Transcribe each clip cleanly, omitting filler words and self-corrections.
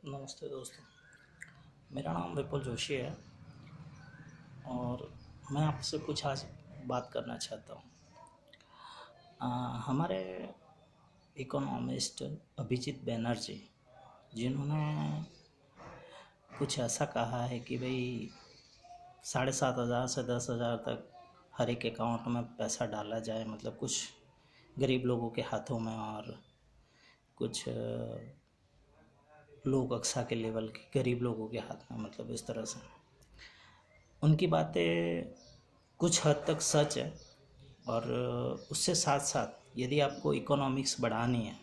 नमस्ते दोस्तों, मेरा नाम विपुल जोशी है और मैं आपसे कुछ आज बात करना चाहता हूँ। हमारे इकोनॉमिस्ट अभिजीत बैनर्जी जिन्होंने कुछ ऐसा कहा है कि भाई 7,500 से 10,000 तक हर एक अकाउंट में पैसा डाला जाए, मतलब कुछ गरीब लोगों के हाथों में और कुछ लोग कक्षा के लेवल के गरीब लोगों के हाथ में, मतलब इस तरह से उनकी बातें कुछ हद तक सच है। और उससे साथ साथ यदि आपको इकोनॉमिक्स बढ़ानी है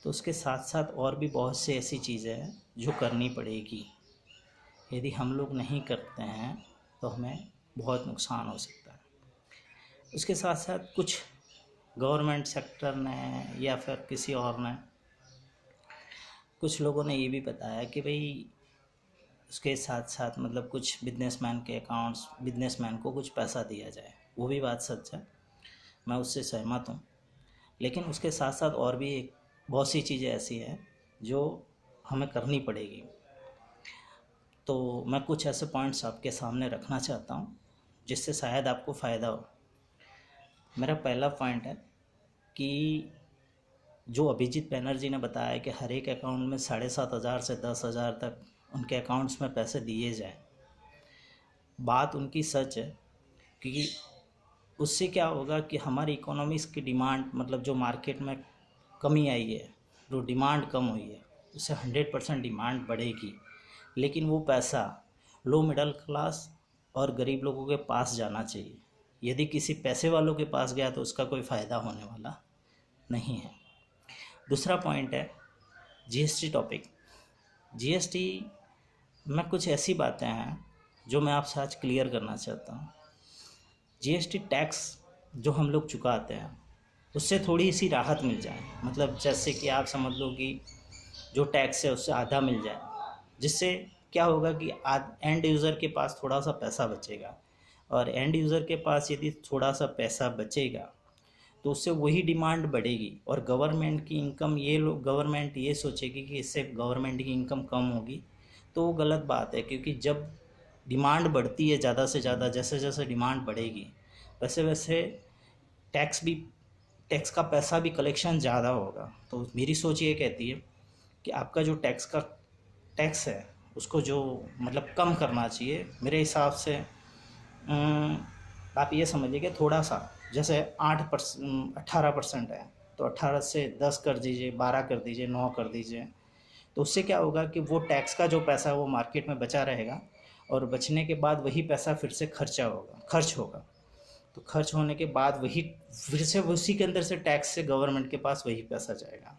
तो उसके साथ साथ और भी बहुत सी ऐसी चीज़ें हैं जो करनी पड़ेगी। यदि हम लोग नहीं करते हैं तो हमें बहुत नुकसान हो सकता है। उसके साथ साथ कुछ गवर्नमेंट सेक्टर ने या फिर किसी और ने, कुछ लोगों ने ये भी बताया कि भाई उसके साथ साथ मतलब कुछ बिजनेसमैन के अकाउंट्स, बिजनेसमैन को कुछ पैसा दिया जाए। वो भी बात सच है, मैं उससे सहमत हूँ। लेकिन उसके साथ साथ और भी बहुत सी चीज़ें ऐसी हैं जो हमें करनी पड़ेगी। तो मैं कुछ ऐसे पॉइंट्स आपके सामने रखना चाहता हूँ जिससे शायद आपको फ़ायदा हो। मेरा पहला पॉइंट है कि जो अभिजीत बैनर्जी ने बताया कि हर एक अकाउंट में 7,500 से 10,000 तक उनके अकाउंट्स में पैसे दिए जाएं, बात उनकी सच है। क्योंकि उससे क्या होगा कि हमारी इकोनॉमीज़ की डिमांड, मतलब जो मार्केट में कमी आई है, जो डिमांड कम हुई है, उससे 100% डिमांड बढ़ेगी। लेकिन वो पैसा लो मिडिल क्लास और गरीब लोगों के पास जाना चाहिए। यदि किसी पैसे वालों के पास गया तो उसका कोई फ़ायदा होने वाला नहीं है। दूसरा पॉइंट है जीएसटी टॉपिक। जीएसटी में कुछ ऐसी बातें हैं जो मैं आपसे आज क्लियर करना चाहता हूँ। जीएसटी टैक्स जो हम लोग चुकाते हैं उससे थोड़ी सी राहत मिल जाए, मतलब जैसे कि आप समझ लो कि जो टैक्स है उससे आधा मिल जाए, जिससे क्या होगा कि एंड यूज़र के पास थोड़ा सा पैसा बचेगा। और एंड यूज़र के पास यदि थोड़ा सा पैसा बचेगा तो उससे वही डिमांड बढ़ेगी और गवर्नमेंट की इनकम, ये लोग गवर्नमेंट ये सोचेगी कि इससे गवर्नमेंट की इनकम कम होगी, तो वो गलत बात है। क्योंकि जब डिमांड बढ़ती है ज़्यादा से ज़्यादा, जैसे जैसे डिमांड बढ़ेगी वैसे वैसे टैक्स का पैसा भी कलेक्शन ज़्यादा होगा। तो मेरी सोच ये कहती है कि आपका जो टैक्स है उसको जो मतलब कम करना चाहिए। मेरे हिसाब से आप ये समझिए कि थोड़ा सा, जैसे 18% है तो 18 से 10 कर दीजिए, 12 कर दीजिए, 9 कर दीजिए। तो उससे क्या होगा कि वो टैक्स का जो पैसा है वो मार्केट में बचा रहेगा और बचने के बाद वही पैसा फिर से खर्च होगा। तो खर्च होने के बाद वही फिर से उसी के अंदर से टैक्स से गवर्नमेंट के पास वही पैसा जाएगा।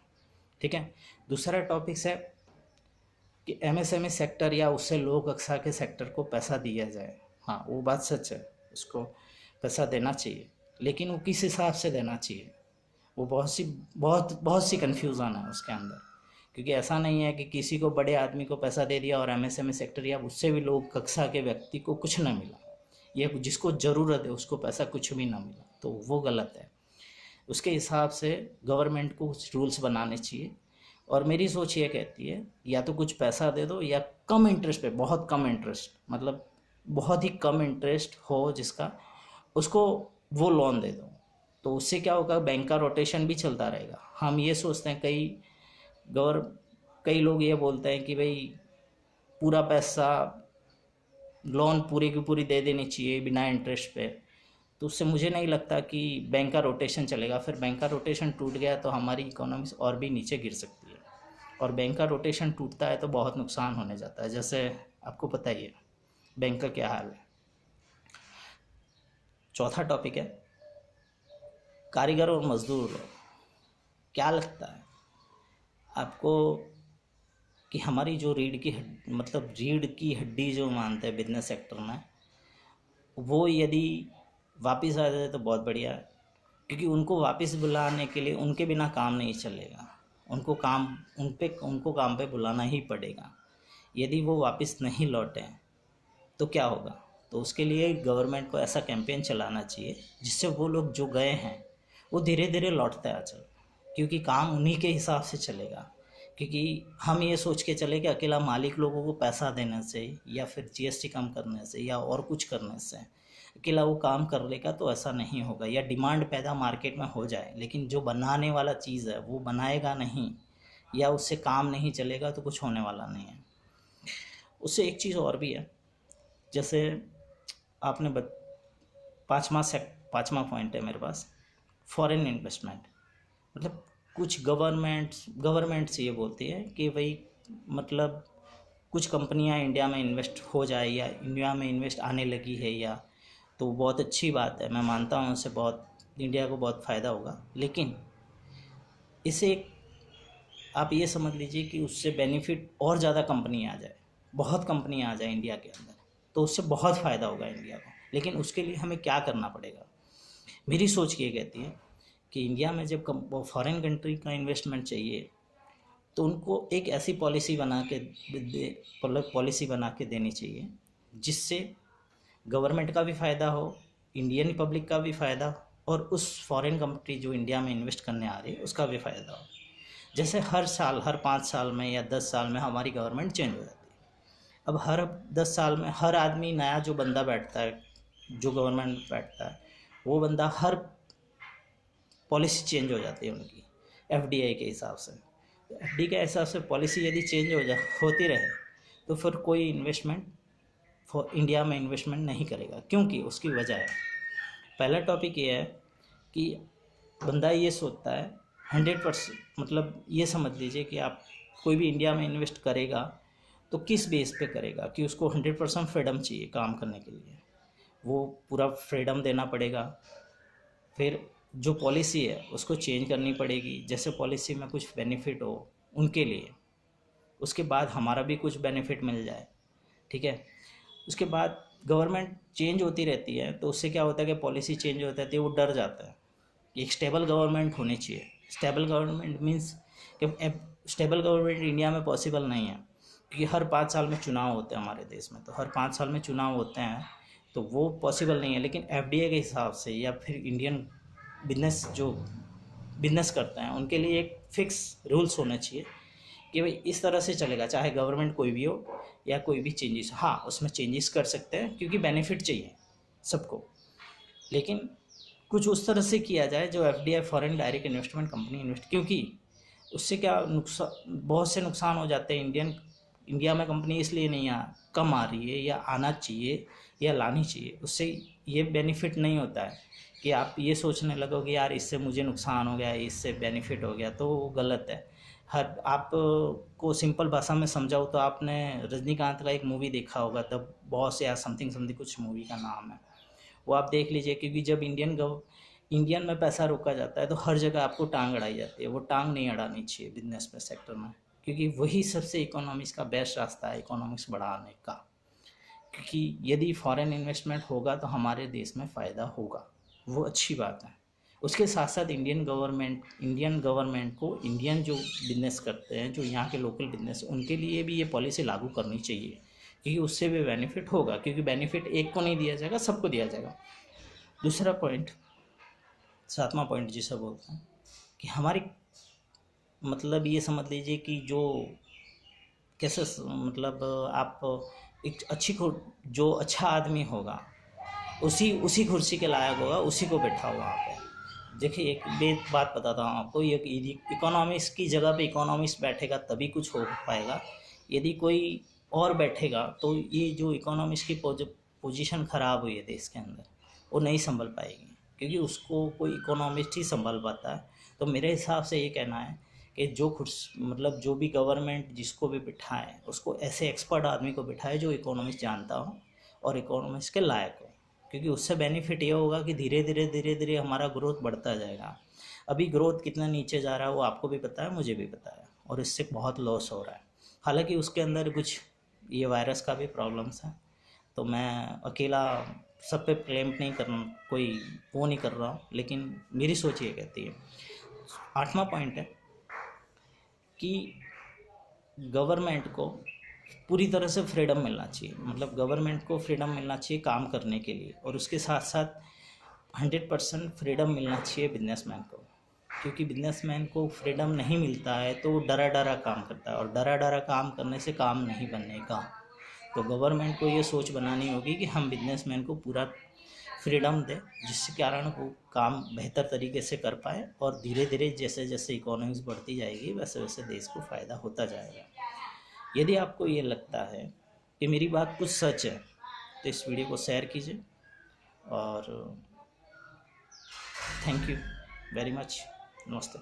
ठीक है। दूसरा टॉपिक्स है कि एमएसएमई सेक्टर या उससे लो कक्षा के सेक्टर को पैसा दिया जाए। हाँ, वो बात सच है, उसको पैसा देना चाहिए, लेकिन वो किस हिसाब से देना चाहिए, वो बहुत सी कन्फ्यूज़न है उसके अंदर। क्योंकि ऐसा नहीं है कि किसी को, बड़े आदमी को पैसा दे दिया और एमएसएमई सेक्टर या उससे भी लोग कक्षा के व्यक्ति को कुछ ना मिला, या जिसको ज़रूरत है उसको पैसा कुछ भी ना मिला, तो वो गलत है। उसके हिसाब से गवर्नमेंट को कुछ रूल्स बनाने चाहिए। और मेरी सोच ये कहती है या तो कुछ पैसा दे दो या कम इंटरेस्ट पे, बहुत कम इंटरेस्ट, मतलब बहुत ही कम इंटरेस्ट हो जिसका, उसको वो लोन दे दो। तो उससे क्या होगा, बैंक का रोटेशन भी चलता रहेगा। हम ये सोचते हैं, कई लोग ये बोलते हैं कि भाई पूरा पैसा लोन पूरी की पूरी दे देनी चाहिए बिना इंटरेस्ट पे। तो उससे मुझे नहीं लगता कि बैंक का रोटेशन चलेगा। फिर बैंक का रोटेशन टूट गया तो हमारी इकोनॉमी और भी नीचे गिर सकती है। और बैंक का रोटेशन टूटता है तो बहुत नुकसान होने जाता है, जैसे आपको पता ही है बैंक का क्या हाल है। चौथा टॉपिक है कारीगर और मज़दूर। क्या लगता है आपको कि हमारी जो रीढ़ की हड्डी जो मानते हैं बिजनेस सेक्टर में, वो यदि वापस आ जाए तो बहुत बढ़िया है। क्योंकि उनको वापस बुलाने के लिए उनके बिना काम नहीं चलेगा, उनको काम पे बुलाना ही पड़ेगा। यदि वो वापस नहीं लौटे तो क्या होगा, तो उसके लिए गवर्नमेंट को ऐसा कैंपेन चलाना चाहिए जिससे वो लोग जो गए हैं वो धीरे धीरे लौटते आ चले। क्योंकि काम उन्हीं के हिसाब से चलेगा। क्योंकि हम ये सोच के चले कि अकेला मालिक लोगों को पैसा देने से या फिर जीएसटी कम करने से या और कुछ करने से अकेला वो काम कर लेगा, तो ऐसा नहीं होगा। या डिमांड पैदा मार्केट में हो जाए, लेकिन जो बनाने वाला चीज़ है वो बनाएगा नहीं या उससे काम नहीं चलेगा, तो कुछ होने वाला नहीं है। उससे एक चीज़ और भी है, जैसे आपने पाँचवा पॉइंट है मेरे पास, फॉरेन इन्वेस्टमेंट। मतलब कुछ गवर्नमेंट्स ये बोलती है कि भाई मतलब कुछ कंपनियां इंडिया में इन्वेस्ट हो जाए या इंडिया में इन्वेस्ट आने लगी है, या तो बहुत अच्छी बात है, मैं मानता हूँ उससे बहुत इंडिया को बहुत फ़ायदा होगा। लेकिन इसे आप ये समझ लीजिए कि उससे बेनिफिट और ज़्यादा कंपनी आ जाए, बहुत कंपनियाँ आ जाए इंडिया के अंदर, तो उससे बहुत फ़ायदा होगा इंडिया को। लेकिन उसके लिए हमें क्या करना पड़ेगा? मेरी सोच ये कहती है कि इंडिया में जब फॉरेन कंट्री का इन्वेस्टमेंट चाहिए, तो उनको एक ऐसी पॉलिसी बना के देनी चाहिए जिससे गवर्नमेंट का भी फ़ायदा हो, इंडियन पब्लिक का भी फ़ायदा हो, और उस फॉरेन कंट्री जो इंडिया में इन्वेस्ट करने आ रही है उसका भी फ़ायदा हो। जैसे हर साल, हर 5 साल में या 10 साल में हमारी गवर्नमेंट चेंज हो जाती है। अब हर 10 साल में हर आदमी नया जो बंदा बैठता है, जो गवर्नमेंट बैठता है, वो बंदा हर पॉलिसी चेंज हो जाती है उनकी एफडीआई के हिसाब से। एफडी के हिसाब से पॉलिसी यदि चेंज होती रहे, तो फिर कोई इन्वेस्टमेंट इंडिया में इन्वेस्टमेंट नहीं करेगा, क्योंकि उसकी वजह है। पहला टॉपिक ये है कि बंदा ये सोचता है 100%, मतलब ये समझ लीजिए कि आप कोई भी इंडिया में इन्वेस्ट करेगा तो किस बेस पे करेगा, कि उसको 100% फ्रीडम चाहिए काम करने के लिए, वो पूरा फ्रीडम देना पड़ेगा। फिर जो पॉलिसी है उसको चेंज करनी पड़ेगी, जैसे पॉलिसी में कुछ बेनिफिट हो उनके लिए, उसके बाद हमारा भी कुछ बेनिफिट मिल जाए, ठीक है। उसके बाद गवर्नमेंट चेंज होती रहती है, तो उससे क्या होता है कि पॉलिसी चेंज होती रहती है, वो डर जाता है कि एक स्टेबल गवर्नमेंट होनी चाहिए। स्टेबल गवर्नमेंट मीन्स कि स्टेबल गवर्नमेंट इंडिया में पॉसिबल नहीं है, क्योंकि हर 5 साल में चुनाव होते हैं हमारे देश में, तो हर 5 साल में चुनाव होते हैं, तो वो पॉसिबल नहीं है। लेकिन एफडीआई के हिसाब से या फिर इंडियन बिजनेस जो बिजनेस करते हैं उनके लिए एक फिक्स रूल्स होना चाहिए कि भाई इस तरह से चलेगा, चाहे गवर्नमेंट कोई भी हो या कोई भी चेंजेस। हाँ, उसमें चेंजेस कर सकते हैं क्योंकि बेनिफिट चाहिए सबको, लेकिन कुछ उस तरह से किया जाए जो FDI foreign direct investment company invest, क्योंकि उससे क्या नुकसान, बहुत से नुकसान हो जाते हैं। इंडिया में कंपनी इसलिए नहीं कम आ रही है या आना चाहिए या लानी चाहिए, उससे ये बेनिफिट नहीं होता है कि आप ये सोचने लगोगे यार इससे मुझे नुकसान हो गया, इससे बेनिफिट हो गया, तो वो गलत है। हर आप को सिंपल भाषा में समझाऊँ तो आपने रजनीकांत का एक मूवी देखा होगा, द बॉस या समथिंग कुछ मूवी का नाम है, वो आप देख लीजिए। क्योंकि जब इंडियन में पैसा रोका जाता है तो हर जगह आपको टांग अड़ाई जाती है, वो टांग नहीं अड़ानी चाहिए बिजनेस में, सेक्टर में, क्योंकि वही सबसे इकोनॉमिक्स का बेस्ट रास्ता है इकोनॉमिक्स बढ़ाने का। क्योंकि यदि फॉरेन इन्वेस्टमेंट होगा तो हमारे देश में फ़ायदा होगा, वो अच्छी बात है। उसके साथ साथ इंडियन गवर्नमेंट को इंडियन जो बिजनेस करते हैं, जो यहाँ के लोकल बिजनेस, उनके लिए भी ये पॉलिसी लागू करनी चाहिए, क्योंकि उससे भी बेनिफिट होगा, क्योंकि बेनिफिट एक को नहीं दिया जाएगा, सबको दिया जाएगा। दूसरा पॉइंट, 7वां पॉइंट जिसे बोलते हैं कि हमारी मतलब ये समझ लीजिए कि जो कैसे मतलब आप एक जो अच्छा आदमी होगा उसी कुर्सी के लायक होगा, उसी को बैठा वहाँ पे। देखिए एक बात बताता हूँ आपको, ये इकोनॉमिक्स की जगह पे इकोनॉमिक्स बैठेगा तभी कुछ हो पाएगा। यदि कोई और बैठेगा तो ये जो इकोनॉमिक्स की पोजीशन ख़राब हुई है देश के अंदर, वो नहीं संभल पाएगी, क्योंकि उसको कोई इकोनॉमिस्ट ही संभल पाता है। तो मेरे हिसाब से ये कहना है कि मतलब जो भी गवर्नमेंट जिसको भी बिठाए, उसको ऐसे एक्सपर्ट आदमी को बिठाए जो इकोनॉमिक्स जानता हो और इकोनॉमिक्स के लायक हो, क्योंकि उससे बेनिफिट ये होगा कि धीरे धीरे हमारा ग्रोथ बढ़ता जाएगा। अभी ग्रोथ कितना नीचे जा रहा है वो आपको भी पता है, मुझे भी पता है, और इससे बहुत लॉस हो रहा है। हालांकि उसके अंदर कुछ ये वायरस का भी प्रॉब्लम्स है, तो मैं अकेला सब पे क्लेम नहीं कर कोई वो नहीं कर रहा हूँ, लेकिन मेरी सोच ये कहती है। 8वां पॉइंट है कि गवर्नमेंट को पूरी तरह से फ्रीडम मिलना चाहिए, मतलब गवर्नमेंट को फ्रीडम मिलना चाहिए काम करने के लिए, और उसके साथ साथ 100% फ्रीडम मिलना चाहिए बिजनेसमैन को, क्योंकि बिजनेसमैन को फ्रीडम नहीं मिलता है तो वो डरा डरा काम करता है, और डरा डरा काम करने से काम नहीं बनेगा। तो गवर्नमेंट को ये सोच बनानी होगी कि हम बिजनेसमैन को पूरा फ्रीडम दें, जिसके कारण वो काम बेहतर तरीके से कर पाए, और धीरे धीरे जैसे जैसे इकोनॉमीज बढ़ती जाएगी वैसे वैसे देश को फ़ायदा होता जाएगा। यदि आपको ये लगता है कि मेरी बात कुछ सच है तो इस वीडियो को शेयर कीजिए, और थैंक यू वेरी मच। नमस्ते।